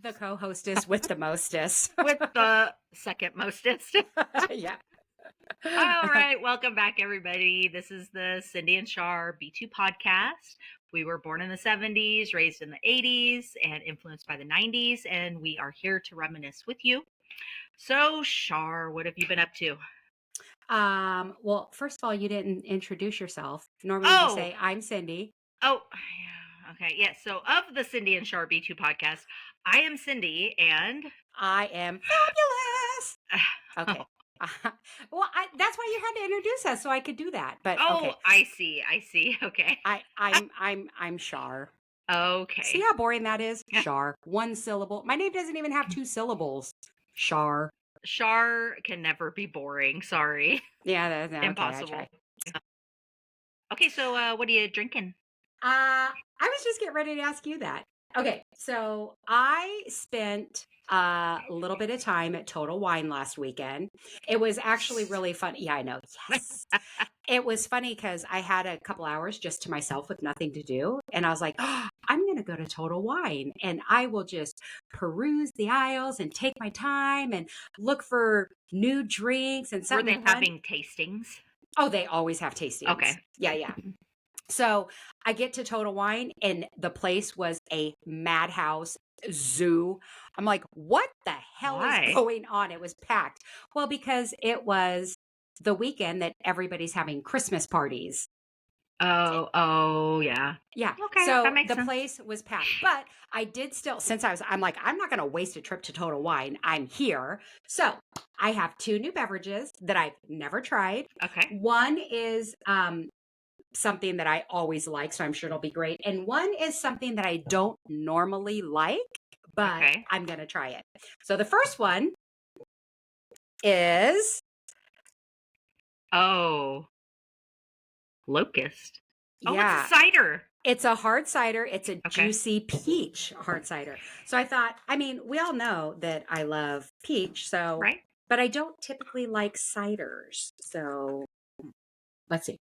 the co-hostess with the mostest. with the second mostest. Yeah. All right, welcome back, everybody. This is the Cindy and Char B2 podcast. We were born in the 70s, raised in the 80s, and influenced by the 90s, and we are here to reminisce with you. So, Char, what have you been up to? Well, first of all, you didn't introduce yourself. Normally you say, I'm Cindy. Oh, okay. Yeah. So, of the Cindy and Char B2 podcast, I am Cindy, and I am fabulous. Okay. Well, that's why you had to introduce us so I could do that. But okay. I see. Okay. I'm Char. Okay. See how boring that is? Char. One syllable. My name doesn't even have 2 syllables. Char. Char can never be boring. Sorry. Yeah, that's impossible. Okay, okay, so what are you drinking? I was just getting ready to ask you that. Okay, so I spent a little bit of time at Total Wine last weekend. It was actually really fun. Yeah, I know. Yes. It was funny because I had a couple hours just to myself with nothing to do. And I was like, oh, I'm going to go to Total Wine and I will just peruse the aisles and take my time and look for new drinks and something. Were they having tastings? Oh, they always have tastings. Okay. Yeah. So I get to Total Wine and the place was a madhouse zoo. I'm like, what the hell is going on? It was packed. Well, because it was the weekend that everybody's having Christmas parties. Oh, yeah. Yeah. Okay. So that makes the sense. place was packed, but I did still, I'm like, I'm not going to waste a trip to Total Wine. I'm here. So I have 2 new beverages that I've never tried. Okay. One is, something that I always like, so I'm sure it'll be great. And one is something that I don't normally like, but I'm going to try it. So the first one is Locust. Yeah. It's a cider. It's a hard cider. It's a juicy peach hard cider. So I thought, I mean, we all know that I love peach, so but I don't typically like ciders. So let's see.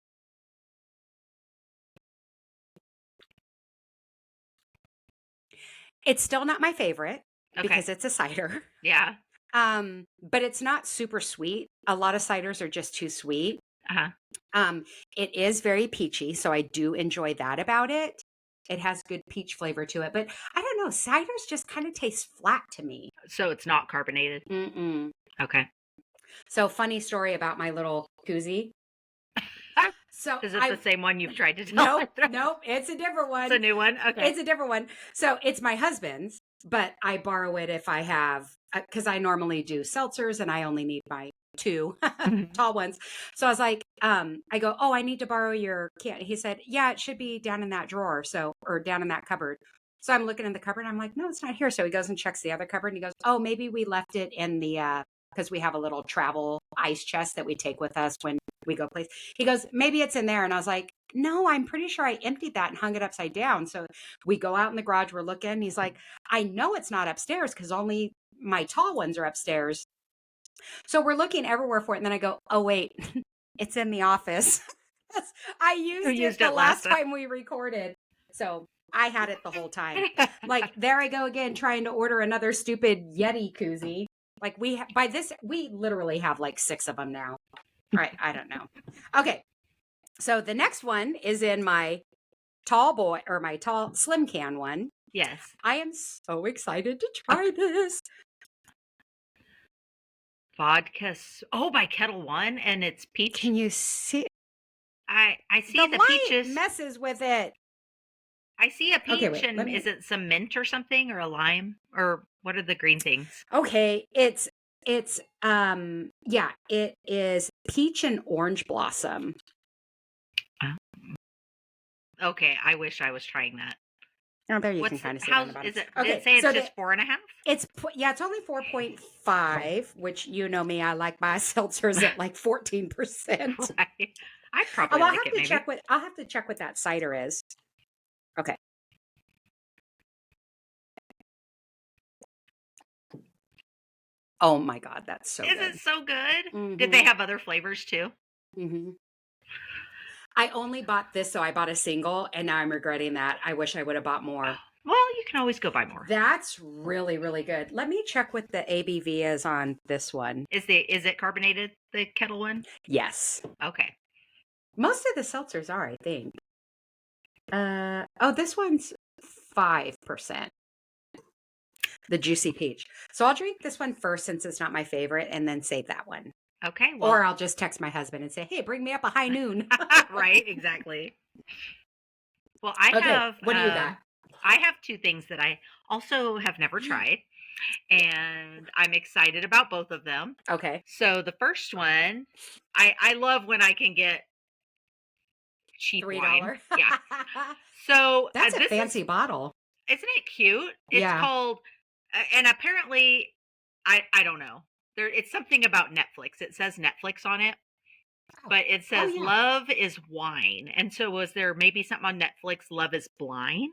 It's still not my favorite because it's a cider. Yeah. But it's not super sweet. A lot of ciders are just too sweet. It is very peachy, so I do enjoy that about it. It has good peach flavor to it, but I don't know. Ciders just kind of taste flat to me. So it's not carbonated. Okay. So funny story about my little koozie. So is it the same one you've tried to tell? Nope, it's a different one. It's a new one. Okay, it's a different one. So it's my husband's, but I borrow it if I have, because I normally do seltzers and I only need my 2 tall ones. So I was like, I go, oh, I need to borrow your can. He said, yeah, it should be down in that drawer. So, or down in that cupboard. So I'm looking in the cupboard and I'm like, no, it's not here. So he goes and checks the other cupboard and he goes, oh, maybe we left it in the, because we have a little travel ice chest that we take with us when we go place. He goes, maybe it's in there. And I was like, no, I'm pretty sure I emptied that and hung it upside down. So we go out in the garage, we're looking. He's like, I know it's not upstairs because only my tall ones are upstairs. So we're looking everywhere for it. And then I go, oh, wait, it's in the office. I used it the last time we recorded. So I had it the whole time. Like, there I go again, trying to order another stupid Yeti koozie. Like we literally have like 6 of them now. Right. I don't know. Okay. So the next one is in my tall slim can one. Yes. I am so excited to try this. Vodka. Oh, by Kettle One, and it's peach. Can you see? I see the peaches. Messes with it. I see a peach, and is it some mint or something, or a lime, or what are the green things? Okay, it is peach and orange blossom. Okay, I wish I was trying that. Oh, there you can kind of see it on the bottom. Is it? Okay, did it say it's just 4.5? It's only 4.5, which you know me, I like my seltzers at like 14%. I probably like it. I'll have to check what that cider is. Okay. Oh my God, that's so good. Is it so good? Mm-hmm. Did they have other flavors too? Mm-hmm. I only bought this, so I bought a single, and now I'm regretting that. I wish I would have bought more. Well, you can always go buy more. That's really, really good. Let me check what the ABV is on this one. Is it carbonated, the kettle one? Yes. Okay. Most of the seltzers are, I think. This one's 5%. The juicy peach. So I'll drink this one first since it's not my favorite and then save that one. Okay. Well, Or I'll just text my husband and say, hey, bring me up a high noon. right, exactly. Well, What do you got? I have two things that I also have never tried, and I'm excited about both of them. Okay. So the first one, I love when I can get cheap wine. $3. Yeah. So That's a fancy bottle. Isn't it cute? It's called, and apparently, I don't know. It's something about Netflix. It says Netflix on it, but it says Love is Wine. And so was there maybe something on Netflix, Love is Blind?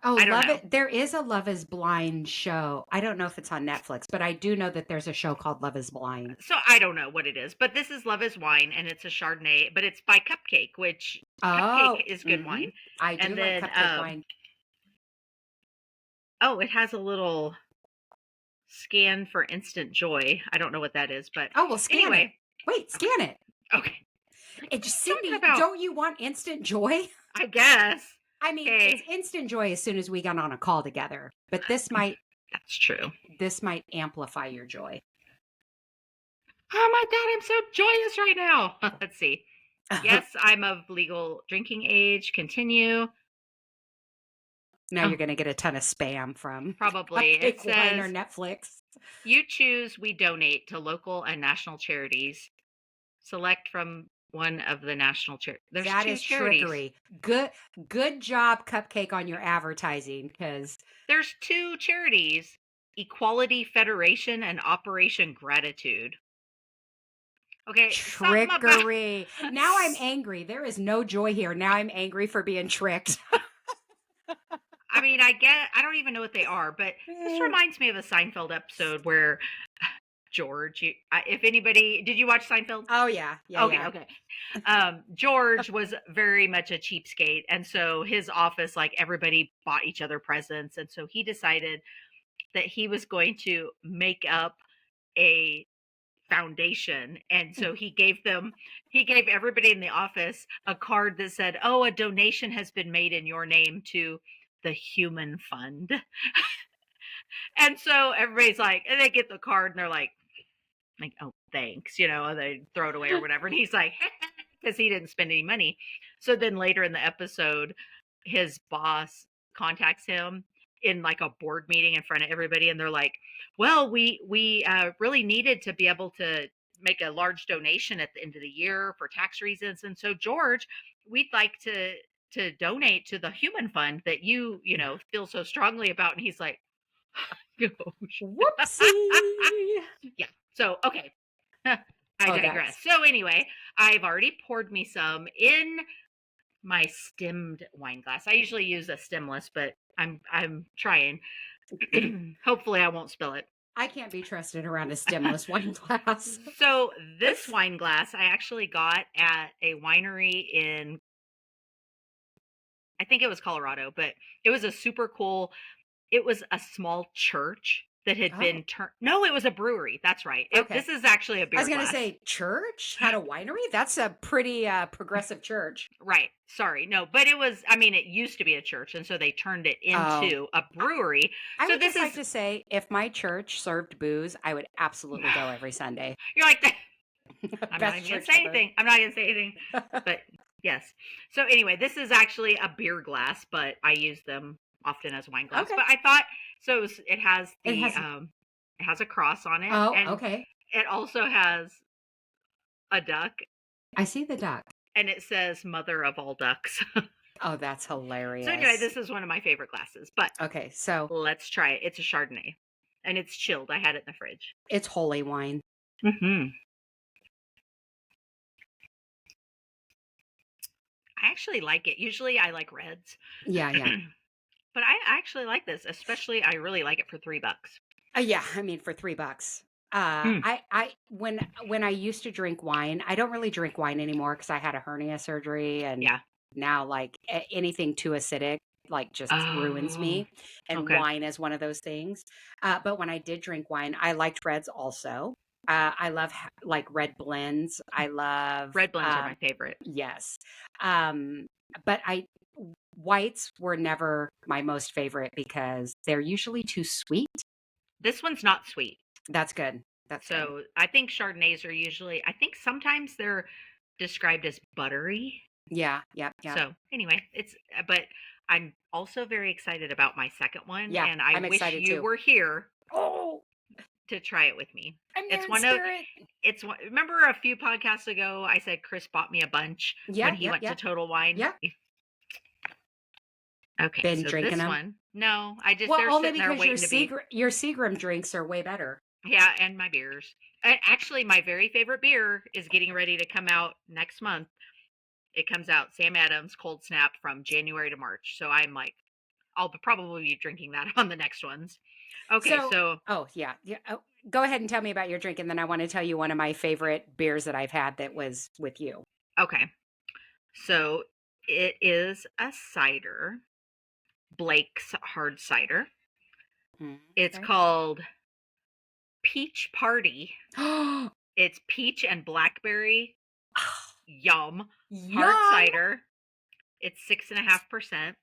Oh, I don't know. There is a Love is Blind show. I don't know if it's on Netflix, but I do know that there's a show called Love is Blind. So I don't know what it is, but this is Love is Wine, and it's a Chardonnay, but it's by Cupcake, which Cupcake is good wine. I do like Cupcake wine. Oh, it has a little scan for instant joy. I don't know what that is, but scan it. Wait, scan it. Okay. Cindy, don't you want instant joy? I guess. I mean, it's instant joy as soon as we got on a call together, but this might. That's true. This might amplify your joy. Oh my God, I'm so joyous right now. Let's see. Yes, I'm of legal drinking age. Continue. Now you're going to get a ton of spam from probably. It says wine or Netflix. You choose, we donate to local and national charities. Select from one of the national charities. That is trickery. Good job, Cupcake, on your advertising, because there's two charities: Equality Federation and Operation Gratitude. Okay, trickery. Now I'm angry. There is no joy here. Now I'm angry for being tricked. I mean, I don't even know what they are, but this reminds me of a Seinfeld episode where George, if anybody, did you watch Seinfeld? Oh yeah. Okay. George was very much a cheapskate, and so his office, like, everybody bought each other presents, and so he decided that he was going to make up a foundation, and so he gave everybody in the office a card that said, "Oh, a donation has been made in your name to the Human Fund." And so everybody's like, and they get the card and they're like, oh, thanks, and they throw it away or whatever. And he's like, because he didn't spend any money. So then later in the episode, his boss contacts him in like a board meeting in front of everybody, and they're like, well, we really needed to be able to make a large donation at the end of the year for tax reasons, and so George, we'd like to donate to the Human Fund that you feel so strongly about. And he's like, whoopsie. Yeah. So okay, I digress. So anyway, I've already poured me some in my stemmed wine glass. I usually use a stemless, but I'm trying. Hopefully I won't spill it. I can't be trusted around a stemless wine glass. So this wine glass I actually got at a winery in, I think it was Colorado, but it was a super cool, it was a small church that had been turned. No, it was a brewery. That's right. This is actually a beer glass. I was going to say church had a winery. That's a pretty progressive church. Right. Sorry. No, but it was, it used to be a church. And so they turned it into a brewery. I would just like to say, if my church served booze, I would absolutely go every Sunday. You're like that. I'm not even going to say anything. I'm not going to say anything. But yes. So anyway, this is actually a beer glass, but I use them often as wine glass. Okay. But I thought, so it has it has a cross on it. Oh, and okay. It also has a duck. I see the duck. And it says "Mother of all ducks." Oh, that's hilarious. So anyway, this is one of my favorite glasses. But okay, so let's try it. It's a Chardonnay, and it's chilled. I had it in the fridge. It's holy wine. Mm-hmm. I actually like it. Usually I like reds. Yeah. But I actually like this, especially I really like it for $3. Yeah, for $3. I when I used to drink wine, I don't really drink wine anymore because I had a hernia surgery, and now like anything too acidic, like just ruins Oh, me. And okay. wine is one of those things. But when I did drink wine, I liked reds also. I love like red blends. I love, Red blends are my favorite. yes. Um, but whites were never my most favorite because they're usually too sweet. This one's not sweet. That's good. That's good. So I think Chardonnays are usually, I think sometimes they're described as buttery. Yeah. Yeah. Yeah. So anyway, but I'm also very excited about my second one, Yeah. and I I'm wish excited you too. were here Oh, to try it with me. I'm there It's in one of, spirit. remember a few podcasts ago, I said Chris bought me a bunch when Yeah. he Yep. went to Yep. Total Wine. Yeah. Okay, Been so drinking this them. one, no, I just, Well, they're only sitting there because waiting to be, Your Seagram drinks are way better. yeah, and my beers. Actually, my very favorite beer is getting ready to come out next month. It comes out Sam Adams Cold Snap from January to March. So I'm like, I'll probably be drinking that on the next ones. Okay, So, so oh yeah, yeah. Oh, go ahead and tell me about your drink, and then I want to tell you one of my favorite beers that I've had that was with you. okay. So it is a cider, Blake's hard cider. It's Okay. called Peach Party. Oh, It's peach and blackberry. Yum. Hard yum! cider. It's 6.5%.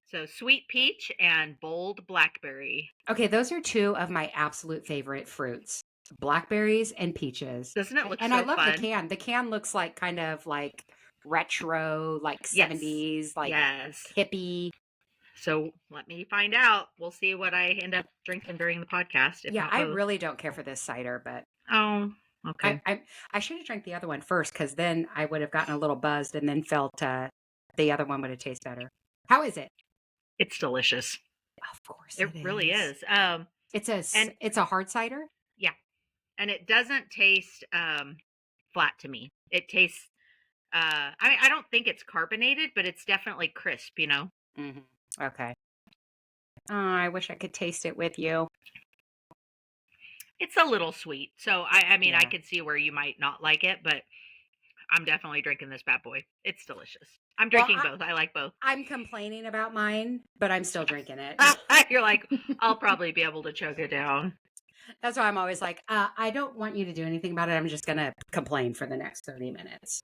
So sweet peach and bold blackberry. Okay, those are two of my absolute favorite fruits: blackberries and peaches. Doesn't it look And I so love the fun? can. The can looks like kind of like retro, like Yes. 70s, like Yes. hippie. So let me find out. We'll see what I end up drinking during the podcast, if Yeah, not I both. really don't care for this cider, but Oh, I okay. I, I should have drank the other one first because then I would have gotten a little buzzed and then felt the other one would have tasted better. How is it? It's delicious. Of course It it really is. is. It's And it's a hard cider. yeah, and it doesn't taste flat to me. It tastes I don't think it's carbonated, but it's definitely crisp, you know. Hmm. Okay. Oh, I wish I could taste it with you. It's a little sweet. So I mean, I Yeah. could see where you might not like it, but I'm definitely drinking this bad boy. It's delicious. I'm Well, drinking both. I like both. I'm complaining about mine, but I'm still drinking it. You're like, I'll probably be able to choke it down. That's why I'm always like, I don't want you to do anything about it. I'm just gonna complain for the next 30 minutes.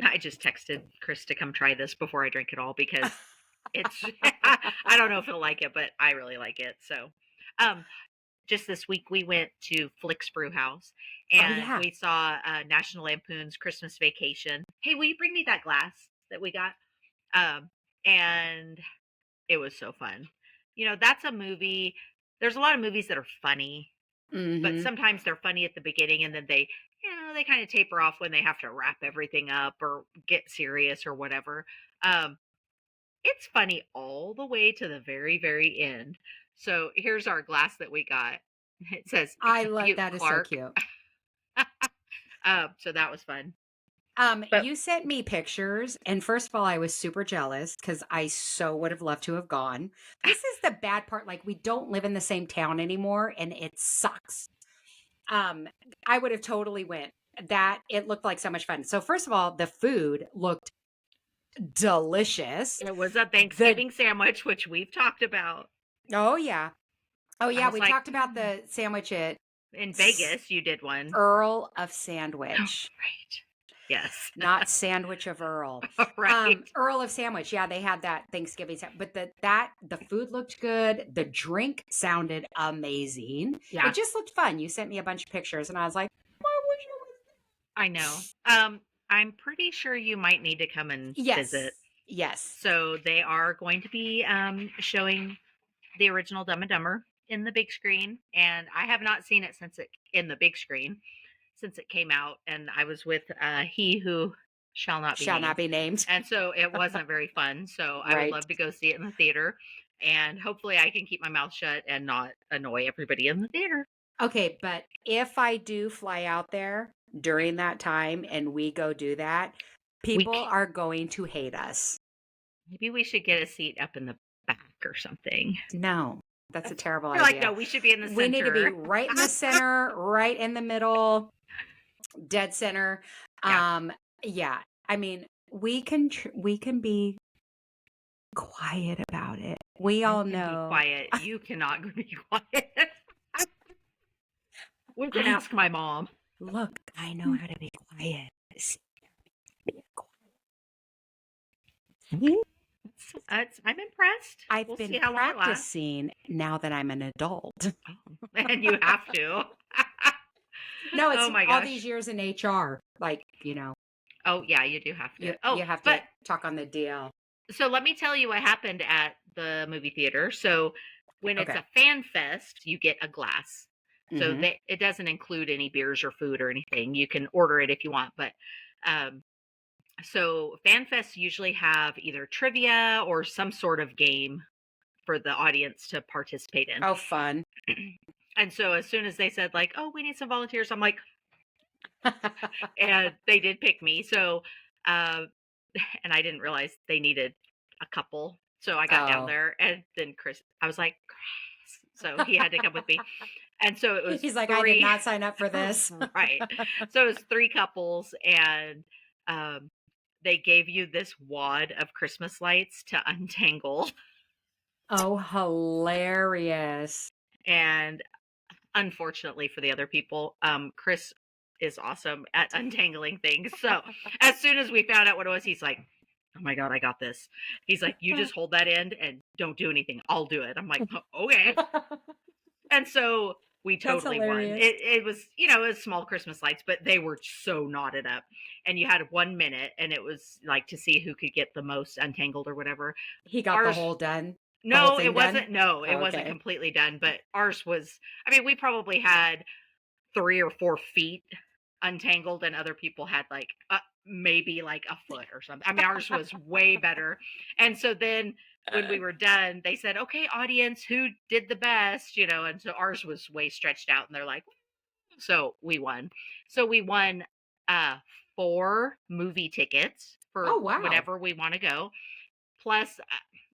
I just texted Chris to come try this before I drink it all because it's I don't know if he'll like it, but I really like it. So um just this week we went to Flick's Brew House Oh and yeah. we saw National Lampoon's Christmas Vacation. Hey, will you bring me that glass that we got? And it was so fun. You know, that's a movie. There's a lot of movies that are funny, but Hmm. sometimes they're funny at the beginning and then they kind of taper off when they have to wrap everything up or get serious or whatever. Um, it's funny all the way to the very, very end. So here's our glass that we got. It says I love "Execute that is so Clark." cute. So that was fun. But You sent me pictures, and first of all, I was super jealous because I so would have loved to have gone. This is the bad part. Like, we don't live in the same town anymore, and it sucks. Um, I would have totally went. That it looked like so much fun. So first of all, the food looked delicious. it was a The Thanksgiving sandwich, which we've talked about. Oh yeah. Oh I yeah, was we like, talked about the sandwich at in S- Vegas, you did one. Earl of Oh, Sandwich. right. Yes. Not Sandwich of Earl. Right. Earl of Sandwich. Yeah, they had that Thanksgiving, but the food looked good. The drink sounded amazing. Yeah, It just looked fun. You sent me a bunch of pictures, and I was like, I wish it I know. I'm pretty sure you might need to come and was. Yes, visit. yes. So they are going to be showing the original Dumb and Dumber in the big screen, and I have not seen it since it in the big screen since it came out, and I was with he who shall not be Shall not named, be named. and so it wasn't very fun. So I would Right. love to go see it in the theater, and hopefully I can keep my mouth shut and not annoy everybody in the theater. Okay, but if I do fly out there during that time and we go do that, We people are going to hate us. maybe we should get a seat up in the back or something. No, that's a terrible You're like, no, idea. we should be in the We need to be center. right in the center, right in the middle, dead center. Yeah. Yeah. I mean, we can be quiet about it. We I all can be know. quiet. You cannot be quiet. We can I ask my mom. look, I know how to be quiet. See? I'm impressed. I've We'll been see how long it lasts. practicing now that I'm an adult. Oh, and you have to. No, it's Oh my all these gosh. years in HR. Like, you know, Oh yeah, you do have to. Oh, you have to but talk on the DL. so let me tell you what happened at the movie theater. So when it's Okay. a fan fest, you get a glass. So Mm-hmm. it doesn't include any beers or food or anything. You can order it if you want, but um, so fan fests usually have either trivia or some sort of game for the audience to participate in. Oh, fun. And so as soon as they said like, "Oh, we need some volunteers," I'm like, and they did pick me. So, uh, and I didn't realize they needed a couple. So I got down Oh. there, and then I was like, Chris. So he had to come with me. And so it was He's like, I did three, not sign up for this. right. So it was three couples, and um, they gave you this wad of Christmas lights to untangle. Oh, hilarious. And unfortunately for the other people, Chris is awesome at untangling things. So as soon as we found out what it was, he's like, "Oh my god, I got this." He's like, "You just hold that end and don't do anything. I'll do it." I'm like, "Oh, okay." And so we That's totally won. hilarious. It was, it was small Christmas lights, but they were so knotted up. And you had 1 minute, and it was like to see who could get the most untangled or whatever. He got the Ours, whole done. The whole no, thing it done. wasn't. No, it wasn't Okay. completely done, but ours was. I mean, we probably had 3 or 4 feet untangled, and other people had like maybe like a foot or something. I mean, ours was way better. And so then when we were done, they said, "Okay, audience, who did the best?" And so ours was way stretched out, and they're like, so we won. So we won 4 movie tickets for Oh, wow. whenever we want to go. Plus,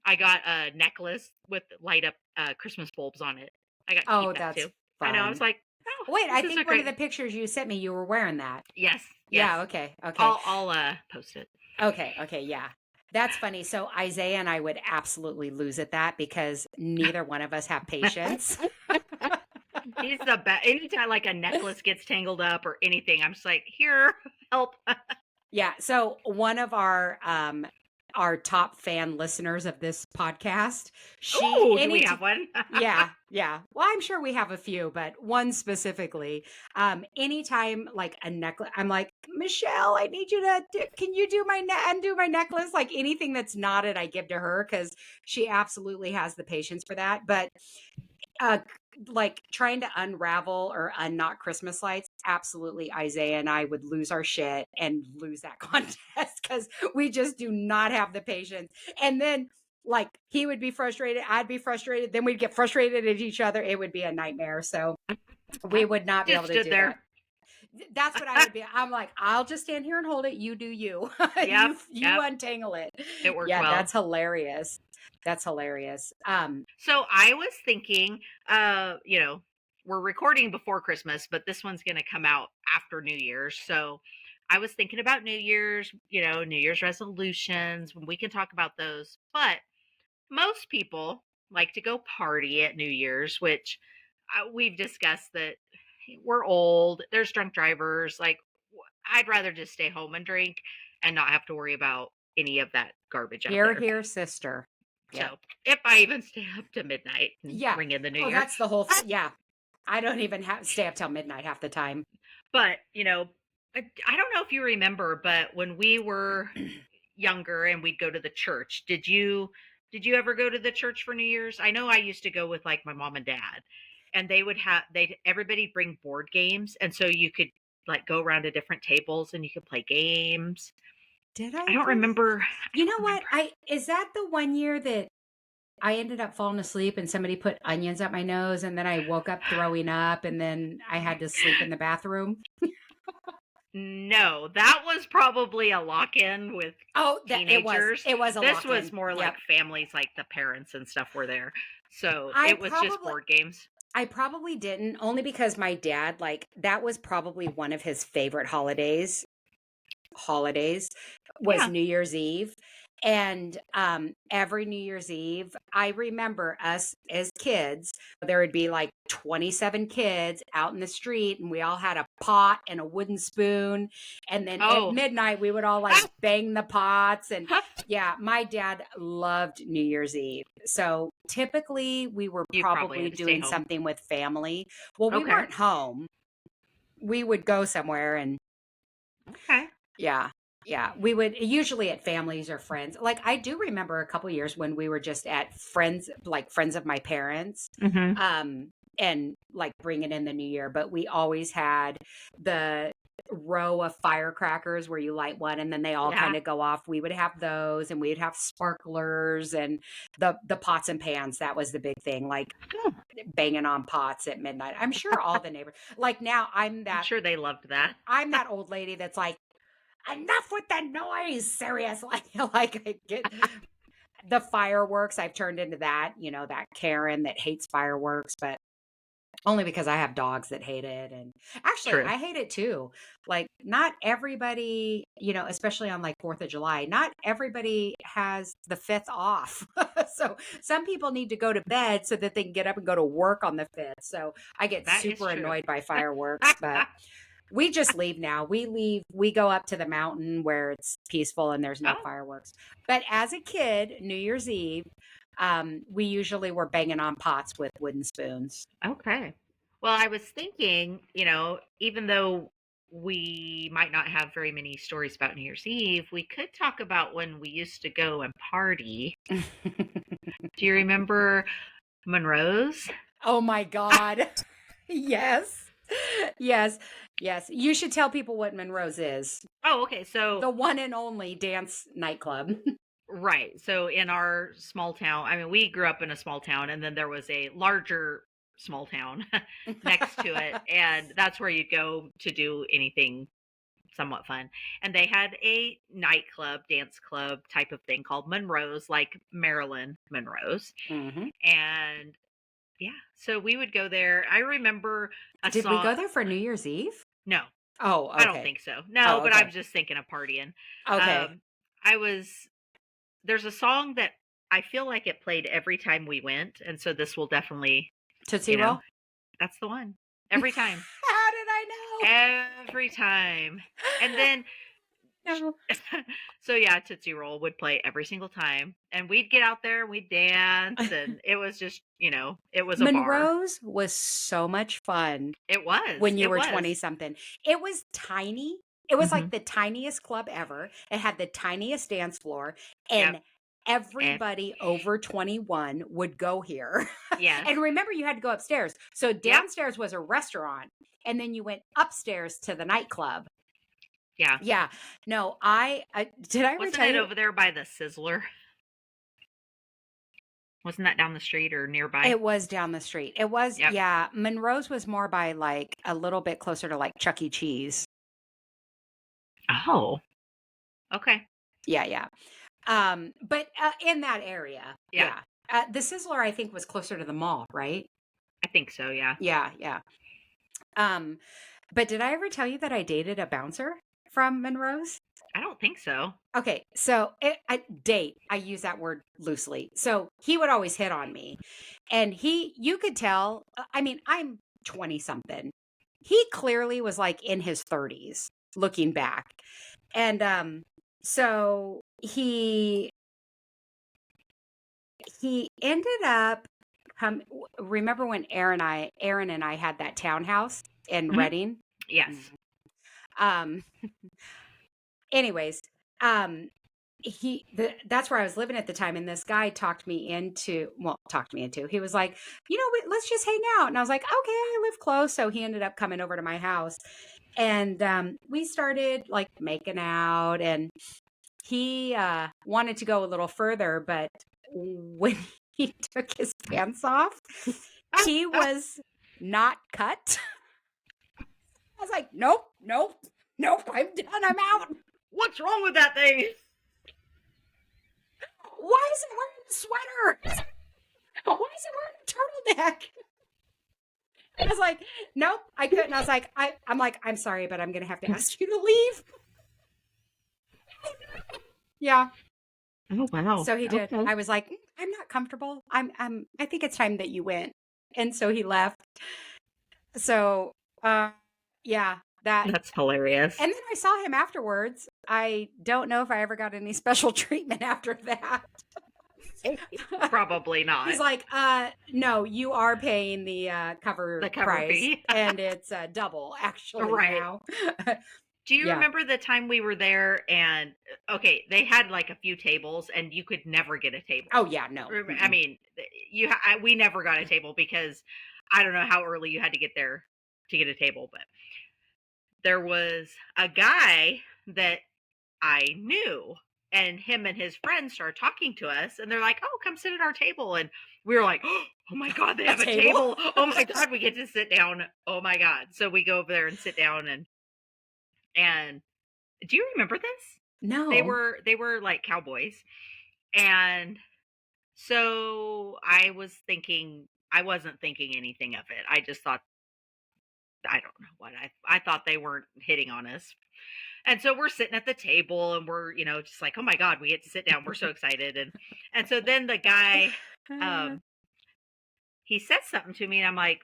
I got a necklace with light up Christmas bulbs on it. I got to keep that that's too. fun. I know. I was like, "Oh, wait, I this is think so one of great." the pictures you sent me, you were wearing that. Yes. Yeah. Okay. Okay. I'll post it. Okay. Okay. Yeah. That's funny. So Isaiah and I would absolutely lose at that because neither one of us have patience. He's the best. Anytime like a necklace gets tangled up or anything, I'm just like, "Here, help." Yeah. So one of our top fan listeners of this podcast, Do we have one? yeah, yeah. Well, I'm sure we have a few, but one specifically. Anytime like a necklace, I'm like, Michelle, I need you to. Can you do undo my necklace? Like anything that's knotted, I give to her because she absolutely has the patience for that. But uh like trying to unravel or unknot Christmas lights, absolutely Isaiah and I would lose our shit and lose that contest because we just do not have the patience. And then like he would be frustrated, I'd be frustrated, then we'd get frustrated at each other. It would be a nightmare. So we would not be Just able to stood do there. that. That's what I would be. I'm like, I'll just stand here and hold it. You do you. Yep, you untangle it. it worked Yeah, well. that's hilarious. That's hilarious. So I was thinking, we're recording before Christmas, but this one's going to come out after New Year's. So I was thinking about New Year's, New Year's resolutions. We can talk about those. But most people like to go party at New Year's, which we've discussed that we're old. There's drunk drivers. Like, I'd rather just stay home and drink and not have to worry about any of that garbage out there. Here, sister. Yeah. So if I even stay up to midnight and ring in the New Year. That's the whole thing. Yeah. I don't even stay up till midnight half the time. But, I don't know if you remember, but when we were younger and we'd go to the church, did you ever go to the church for New Year's? I know I used to go with like my mom and dad, and everybody bring board games, and so you could like go around to different tables and you could play games. Did I? I don't remember. You know what? Is that the one year that I ended up falling asleep and somebody put onions up my nose and then I woke up throwing up and then I had to sleep in the bathroom? No, that was probably a lock-in with teenagers. It was a This lock-in. was more like families, like the parents and stuff were there. So it was just board games. I probably didn't, only because my dad, like, that was probably one of his favorite holidays was New Year's Eve. And every New Year's Eve, I remember us as kids, there would be like 27 kids out in the street, and we all had a pot and a wooden spoon. And then at Oh, midnight, we would all like bang the pots. And yeah, my dad loved New Year's Eve. So typically, we were you probably probably had to stay doing home. something with family. Well, we Okay. weren't home. We would go somewhere and Okay. yeah. Yeah, we would usually at families or friends. Like I do remember a couple years when we were just at friends, like friends of my parents, Mm-hmm. and like bringing in the new year. But we always had the row of firecrackers where you light one and then they all Yeah. kind of go off. We would have those, and we'd have sparklers and the pots and pans. That was the big thing, like Oh, banging on pots at midnight. I'm sure all the neighbors. Like now, I'm sure they loved that. I'm that old lady that's like, enough with the noise, seriously. Like I get the fireworks. I've turned into that, that Karen that hates fireworks, but only because I have dogs that hate it. And actually, True. I hate it too. Like, not everybody, especially on like 4th of July, not everybody has the 5th off. So some people need to go to bed so that they can get up and go to work on the 5th. So I get That is super true. annoyed by fireworks, but we just leave now. We go up to the mountain where it's peaceful and there's no Oh, fireworks. But as a kid, New Year's Eve, we usually were banging on pots with wooden spoons. okay. Well, I was thinking, even though we might not have very many stories about New Year's Eve, we could talk about when we used to go and party. Do you remember Monroe's? Oh my God. Yes. Yes. Yes. You should tell people what Monroe's is. Oh, okay. So, The one and only dance nightclub. right. So, in our small town, I mean, we grew up in a small town, and then there was a larger small town next to it. And that's where you'd go to do anything somewhat fun. And they had a nightclub, dance club type of thing called Monroe's, like Marilyn Monroe's. Hmm. And yeah, so we would go there. I remember a Did we song. go there for New Year's Eve? No, Oh, I don't okay. think so. No, Oh, but I'm okay. just thinking of partying. Okay. Um, I was, there's a song that I feel like it played every time we went. And so this will definitely, Tootsie you know, Roll? that's the one. Every time. How did I know? Every time. And then No. so yeah, Tootsie Roll would play every single time, and we'd get out there and we'd dance, and it was just, it was a bar. Monroe's was so much fun It was. when you It were was. 20 something. It was tiny. It was Mhm. like the tiniest club ever. It had the tiniest dance floor, and Yep. everybody over 21 would go here. Yes. And remember, you had to go upstairs. So downstairs was a restaurant, and then you went upstairs to the nightclub. Yeah. Yeah. No, did I ever Wasn't tell it you? over there by the Sizzler? Wasn't that down the street or nearby? It was down the street. It was, Yep. yeah. Monroe's was more by like a little bit closer to like Chuck E. Cheese. Oh. Okay. Yeah, yeah. But in that area, Yeah. yeah. The Sizzler, I think, was closer to the mall, right? I think so, yeah. Yeah, yeah. But did I ever tell you that I dated a bouncer from Monroe's? I don't think so. Okay, so I use that word loosely. So he would always hit on me, and you could tell. I mean, I'm 20 something. He clearly was like in his 30s, looking back, and so he ended up. Remember when Aaron and I had that townhouse in Mhm. Reading? Yes. Um. Anyways, that's where I was living at the time, and this guy talked me into. He was like, let's just hang out, and I was like, okay, I live close, so he ended up coming over to my house, and we started like making out, and he wanted to go a little further, but when he took his pants off, he was not cut. I was like, nope, I'm done, I'm out. What's wrong with that thing? Why is it wearing a sweater? Why is it wearing a turtleneck? I was like, nope, I couldn't. I was like, I'm sorry, but I'm going to have to ask you to leave. Yeah. Oh, wow. So he did. Okay. I was like, I'm not comfortable. I think it's time that you went. And so he left. So, yeah, that. That's hilarious. And then I saw him afterwards. I don't know if I ever got any special treatment after that. Probably He's not. like, no, you are paying the cover The cover price, fee. and it's double actually Right. now. Do you Yeah. remember the time we were there and okay, they had like a few tables and you could never get a table. Oh yeah, no. I mean, we never got a table because I don't know how early you had to get there to get a table, but there was a guy that I knew, and him and his friends started talking to us, and they're like, "Oh, come sit at our table," and we were like, "Oh my god, they have a table! Oh my god, we get to sit down! Oh my god!" So we go over there and sit down, and do you remember this? No. They were like cowboys, and so I wasn't thinking anything of it. I just thought I don't know what I thought they weren't hitting on us. And so we're sitting at the table and we're, just like, "Oh my god, we get to sit down. We're so excited." And so then the guy he said something to me and I'm like,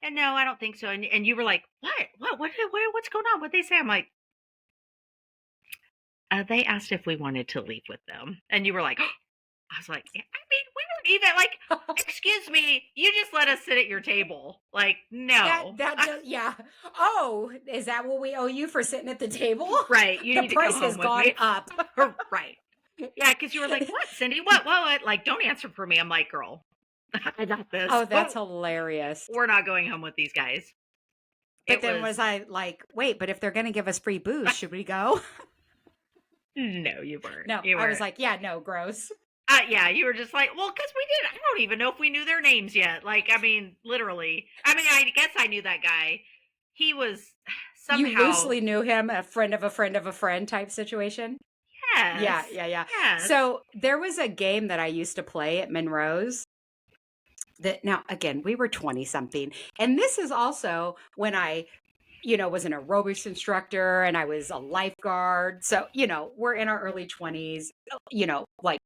and no, I don't think so. And you were like, what's going on? What they say?" I'm like, they asked if we wanted to leave with them. And you were like, I was like, "Yeah, I mean, we weren't even like, excuse me, you just let us sit at your table. Like, no." Yeah. Oh, is that what we owe you for sitting at the table? Right. You The need to price come has home with gone me. up. Right. Yeah, because you were like, "What, Cindy? What? Like, don't answer for me." I'm like, "Girl, I got this." Oh, that's hilarious. We're not going home with these guys. But then was I like, wait, but if they're going to give us free booze, should we go? No, you weren't. No, You I was weren't. like, yeah, no, gross. Yeah, you were just like, well, because we did. I don't even know if we knew their names yet. Like, I mean, literally. I mean, I guess I knew that guy. He was somehow. You loosely knew him, a friend of a friend of a friend type situation. Yes. Yeah. Yes. So there was a game that I used to play at Monroe's that now, again, we were 20 something. And this is also when I, was an aerobics instructor and I was a lifeguard. So, we're in our early 20s, like,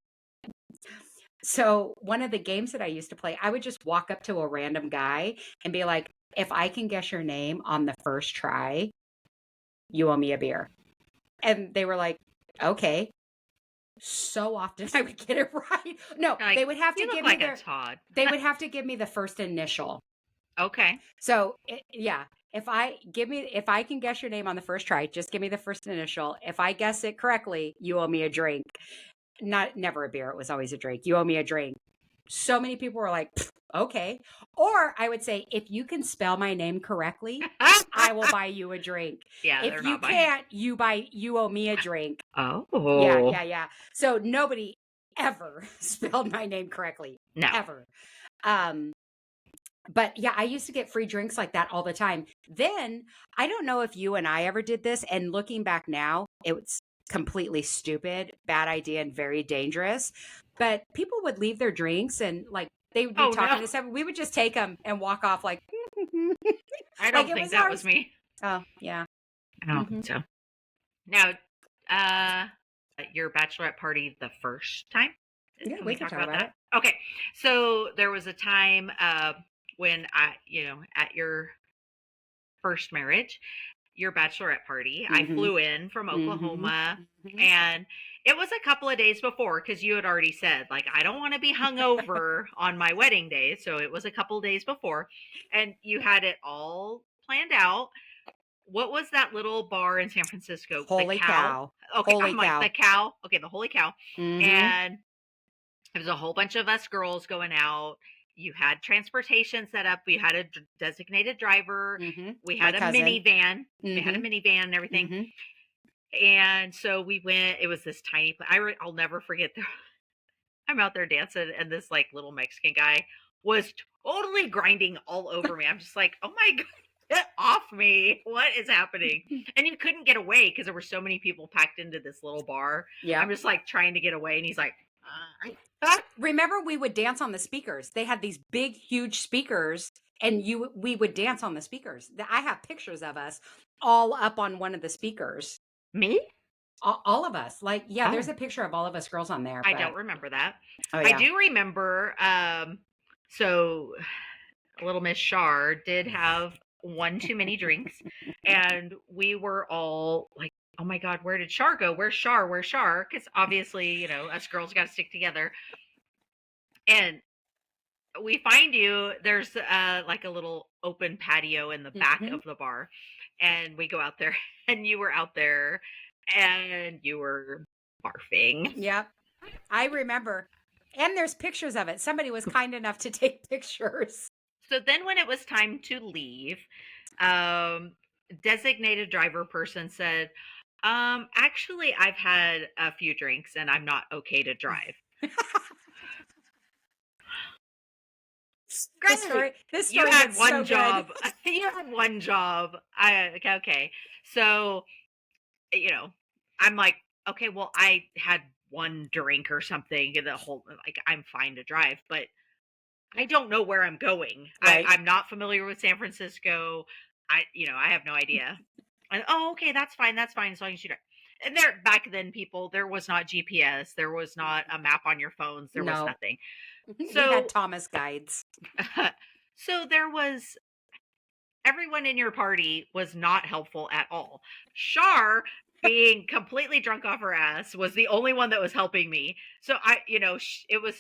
so one of the games that I used to play, I would just walk up to a random guy and be like, if I can guess your name on the first try, you owe me a beer. And they were like, okay. So often I would get it right. No, Like, they would have to you look give like me a Todd. they would have to give me the first initial. Okay. So yeah, if I can guess your name on the first try, just give me the first initial. If I guess it correctly, you owe me a drink. Never a beer. It was always a drink. You owe me a drink. So many people were like, okay. Or I would say, if you can spell my name correctly, I will buy you a drink. Yeah, if you can't, you owe me a drink. Oh. Yeah. So nobody ever spelled my name correctly. No. Ever. But yeah, I used to get free drinks like that all the time. Then I don't know if you and I ever did this. And looking back now, it was completely stupid, bad idea, and very dangerous. But people would leave their drinks and like they would be talking to someone. We would just take them and walk off like. I don't think that was me. Oh yeah, I don't think so. Now, your bachelorette party the first time. Yeah, we can talk about it. Okay, so there was a time when at your first marriage, your bachelorette party, I flew in from Oklahoma, and it was a couple of days before because you had already said, like, I don't want to be hungover on my wedding day. So it was a couple of days before, and you had it all planned out. What was that little bar in San Francisco? Holy Cow. Okay, Holy I'm Cow. like, the Cow. Okay, the Holy Cow. And it was a whole bunch of us girls going out. You had transportation set up. We had a designated driver. We had a minivan. We had a minivan and everything. And so we went. It was this tiny place. I'll never forget. I'm out there dancing, and this like little Mexican guy was totally grinding all over me. I'm just like, oh my god, get off me! What is happening? And you couldn't get away because there were so many people packed into this little bar. Yeah, I'm just like trying to get away, and he's like. Remember, we would dance on the speakers. They had these big, huge speakers, and we would dance on the speakers. I have pictures of us all up on one of the speakers. Me? All of us. Like, yeah, there's Oh, a picture of all of us girls on there, I but don't remember that. oh I yeah. do remember, so little Miss Shar did have one too many drinks, and we were all like, "Oh my God, where did Shar go? Where's Shar? Where's Shar?" Because obviously, us girls got to stick together. And we find you. There's like a little open patio in the back Mhm. of the bar, and we go out there, and you were out there, and you were barfing. Yep. I remember. And there's pictures of it. Somebody was kind enough to take pictures. So then, when it was time to leave, um, designated driver person said, actually, I've had a few drinks and I'm not okay to drive. This Great. story this You story had gets one so good. job. You had one job. Okay. So, you know, I'm like, okay, well, I had one drink or something. The whole, like, I'm fine to drive, but I don't know where I'm going. Right. I'm not familiar with San Francisco. I have no idea. And, oh, okay, that's fine. That's fine as long as you drive. And there, back then, people, there was not GPS. There was not a map on your phones. There was No. nothing. We had So, Thomas guides. so there was everyone in your party was not helpful at all. Shar, being completely drunk off her ass, was the only one that was helping me. So it was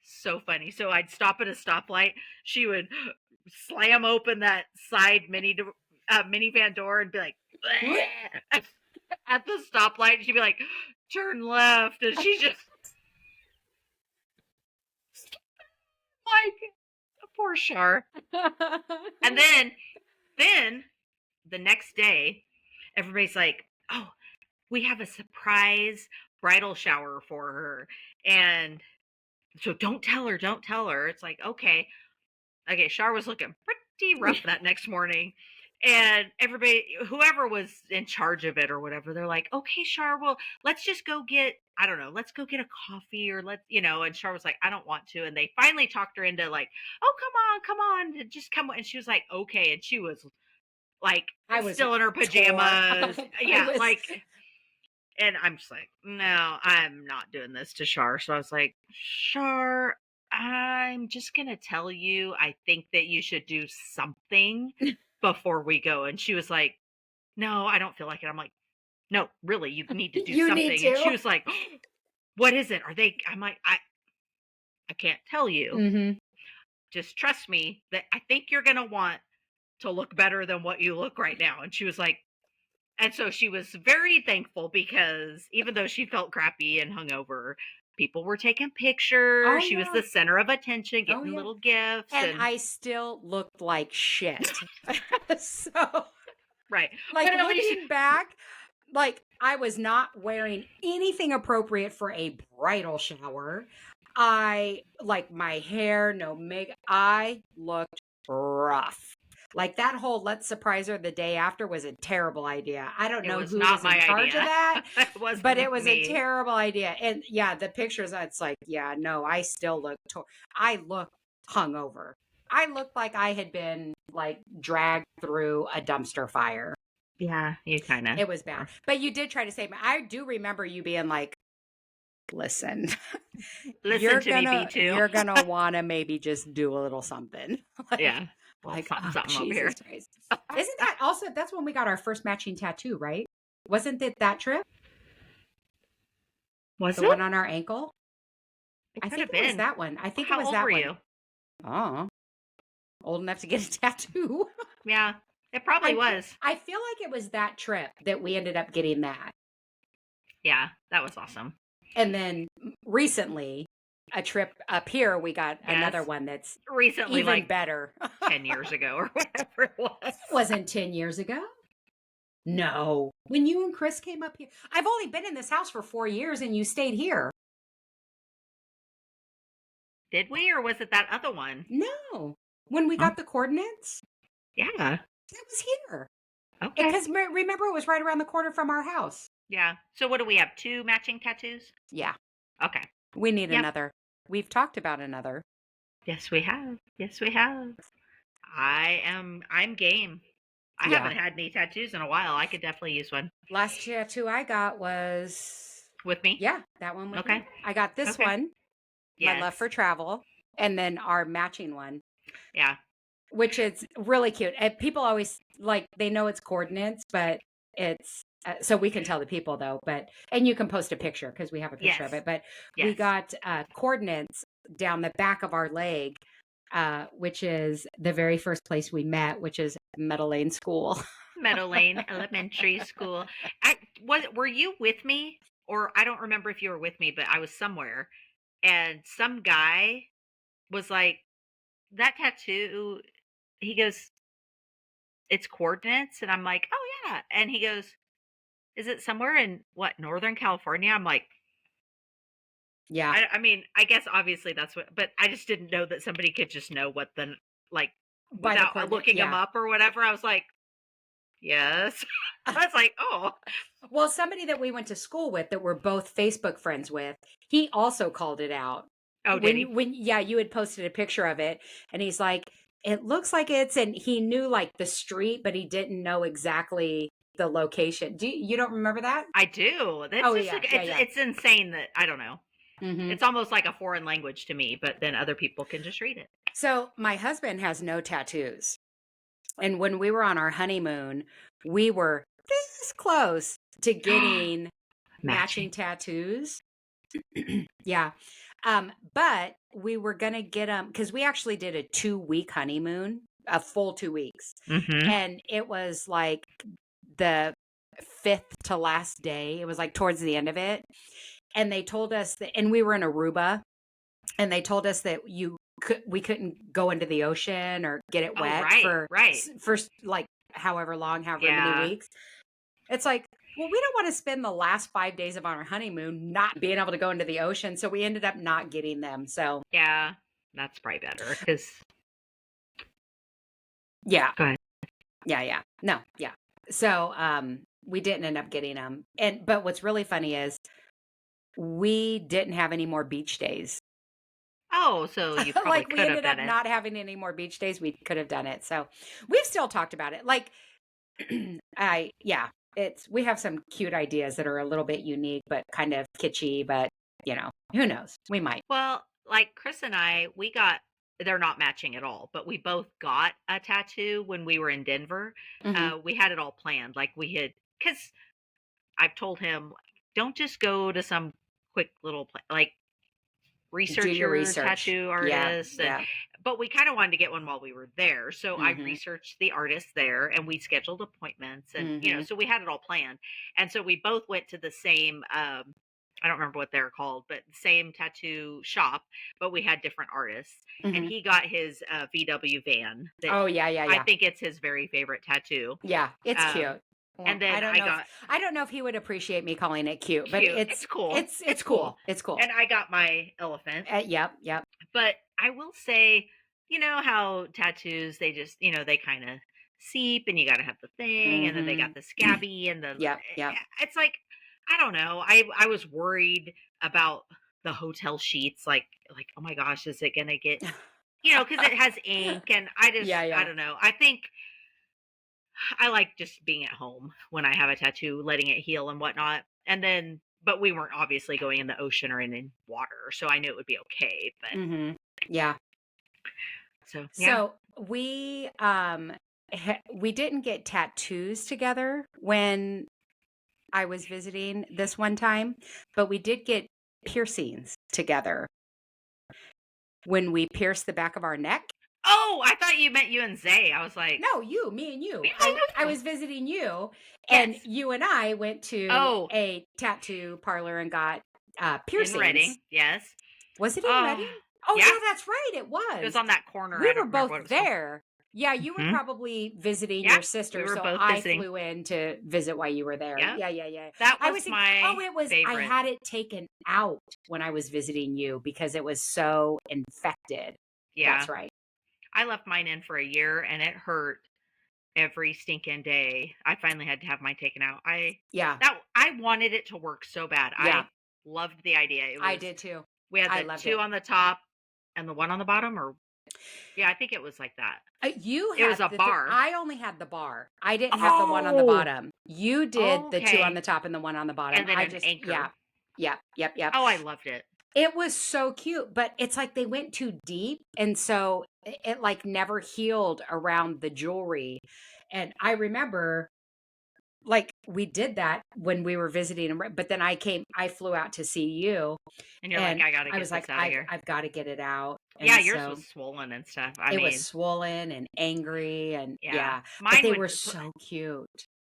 so funny. So I'd stop at a stoplight. She would slam open that side minivan door and be like, at the stoplight. She'd be like, turn left, and she just like poor Shar. And then the next day, everybody's like, "Oh, we have a surprise bridal shower for her." And so don't tell her, don't tell her. It's like, okay. Okay, Shar was looking pretty rough that next morning. And everybody, whoever was in charge of it or whatever, they're like, okay, Shar, well, let's just go get, I don't know, let's go get a coffee or and Shar was like, I don't want to. And they finally talked her into like, oh, come on, just come. And she was like, okay. And she was like, I was still in her tore. pajamas. I Yeah, was like, and I'm just like, no, I'm not doing this to Shar. So I was like, Shar, I'm just going to tell you, I think that you should do something before we go. And she was like, no, I don't feel like it. I'm like, no, really, you need to do you need something. And she to. was like, what is it? I'm like, I can't tell you. Mm-hmm. Just trust me that I think you're going to want to look better than what you look right now. And she was like, and so she was very thankful because even though she felt crappy and hungover, people were taking pictures. Oh She was yeah. the center of attention, Oh getting yeah. little gifts. And And I still looked like shit. So, right. like But at least, looking back, like I was not wearing anything appropriate for a bridal shower. I like my hair, no makeup. I looked rough. Like that whole let's surprise her the day after was a terrible idea. I don't it know was who not was in my charge of idea. that, It but wasn't it was a me. terrible idea. And yeah, the pictures, it's like, yeah, no, I still look, I look hungover. I looked like I had been like dragged through a dumpster fire. Yeah, you kind of. It was bad. But you did try to save me. I do remember you being like, listen, Listen to me, B2. you're gonna want to maybe just do a little something. Yeah. Well, like, something, oh something over Jesus here. Christ. Isn't that also that's when we got our first matching tattoo, right? Wasn't it that trip? Was The it? one on our ankle? It I could think have it was been. that one. I think it How was old that were one. you? Oh, old enough to get a tattoo. Yeah, it probably was. I feel like it was that trip that we ended up getting that. Yeah, that was awesome. And then recently, a trip up here, we got another Yes. one that's Recently, even like better. 10 years ago or whatever it was. It wasn't 10 years ago. No. When you and Chris came up here, I've only been in this house for 4 years and you stayed here. Did we, or was it that other one? No. When we Oh, got the coordinates, yeah. it was here. Okay. Because remember, it was right around the corner from our house. Yeah. So what do we have? 2 matching tattoos? Yeah. Okay. We need Yep. another. We've talked about another. Yes, we have. Yes, we have. I'm game. I Yeah. haven't had any tattoos in a while. I could definitely use one. Last tattoo I got was, With me? yeah, that one with me. Okay. I got this Okay. one, my Yes. love for travel, and then our matching one, Yeah. which is really cute. And people always like, they know it's coordinates, but it's, so we can tell the people though, but, and you can post a picture because we have a picture of Yes. it, but we Yes. got coordinates down the back of our leg, which is the very first place we met, which is Meadow Lane School. Meadow Lane Elementary School. Were you with me? Or I don't remember if you were with me, but I was somewhere and some guy was like, that tattoo, he goes, it's coordinates. And I'm like, oh yeah. And he goes, is it somewhere in what, Northern California? I'm like, Yeah. I mean, I guess obviously that's what, but I just didn't know that somebody could just know what the, like, By the without coordinate. looking them Yeah. up or whatever. I was like, yes. I was like, oh, Well, somebody that we went to school with that we're both Facebook friends with, he also called it out. oh, did he? Yeah, you had posted a picture of it and he's like, it looks like it's, and he knew like the street, but he didn't know exactly the location. You don't remember that? I do. That's Oh just yeah, like, yeah, yeah. it's insane that I don't know. Hmm. It's almost like a foreign language to me, but then other people can just read it. So my husband has no tattoos. And when we were on our honeymoon, we were this close to getting matching tattoos. Yeah. But we were going to get them because we actually did a 2-week honeymoon, a full 2 weeks. Mm-hmm. And it was like the fifth to last day. It was like towards the end of it. And they told us that, and we were in Aruba, and they told us that we couldn't go into the ocean or get it Oh, wet right. for like however many Yeah. weeks. It's like, well, we don't want to spend the last 5 days of our honeymoon not being able to go into the ocean. So we ended up not getting them. So Yeah. That's probably better because, yeah. go ahead. Yeah. No. Yeah. So we didn't end up getting them. But what's really funny is we didn't have any more beach days. Oh, so you probably Like we could have ended up done it. not having any more beach days. We could have done it. So we've still talked about it. Like we have some cute ideas that are a little bit unique, but kind of kitschy, but who knows? We might. Well, like Chris and I, they're not matching at all, but we both got a tattoo when we were in Denver. Mhm. We had it all planned. Like because I've told him, don't just go to some quick little like Do research your your research. tattoo Yeah. artist, Yeah. but we kind of wanted to get one while we were there, so I Mhm. researched the artist there and we scheduled appointments, and Mhm. so we had it all planned, and so we both went to the same I don't remember what they're called, but same tattoo shop, but we had different artists, and Mhm. he got his VW van that Oh, yeah, I yeah. think it's his very favorite tattoo. Yeah, it's um cute. Well, and then I got I don't know if he would appreciate me calling it cute, but cute, it's cool, it's cool. It's cool. and I got my elephant. Yep. But I will say, you know how tattoos, they just, they kind of seep and you got to have the thing. And then they got Mhm. the scabby and Yep. it's like, I don't know. I was worried about the hotel sheets. Like, oh my gosh, is it going to get, cause it has ink and I Yeah. don't know. I think I like just being at home when I have a tattoo, letting it heal and whatnot. And then, but we weren't obviously going in the ocean or in water. So I knew it would be okay. But Mhm. Yeah. so, yeah. So we didn't get tattoos together when I was visiting this one time, but we did get piercings together when we pierced the back of our neck. Oh, I thought you meant you and Zay. I was like, No, me and you. I was visiting you, and yes. you and I went to Oh, a tattoo parlor and got in piercings. Reading. Yes. Was it in Reading? Oh Yeah. yeah, that's right. It It was was. on that corner. We I were don't remember what it both was called. there. Yeah, you were Mhm. probably visiting Yeah, your sister, we were so both I visiting. flew in to visit while you were there. Yeah. Yeah. That I was was thinking, my it was. I favorite. had it taken out when I was visiting you because it was so infected. Yeah. That's right. I left mine in for a year and it hurt every stinking day. I finally had to have mine taken out. I wanted it to work so bad. Yeah. I loved the idea. I did too. We had I the loved 2 it. on the top and the 1 on the bottom, or Yeah, I think it was like that. You It was had a bar. I only had the bar. I didn't have the one on the bottom. You did the two on Okay. the top and the one on the bottom. And then I an just, yeah. anchor. Yep. Oh, I loved it. It was so cute, but it's like they went too deep. And so it like never healed around the jewelry. And I remember like we did that when we were visiting, but then I flew out to see you, And you're like, and I got to I get was like, this out of here. I've got to get it out. Yeah, And yours so was swollen and stuff. it was swollen and angry and yeah. but Mine they would, were so cute.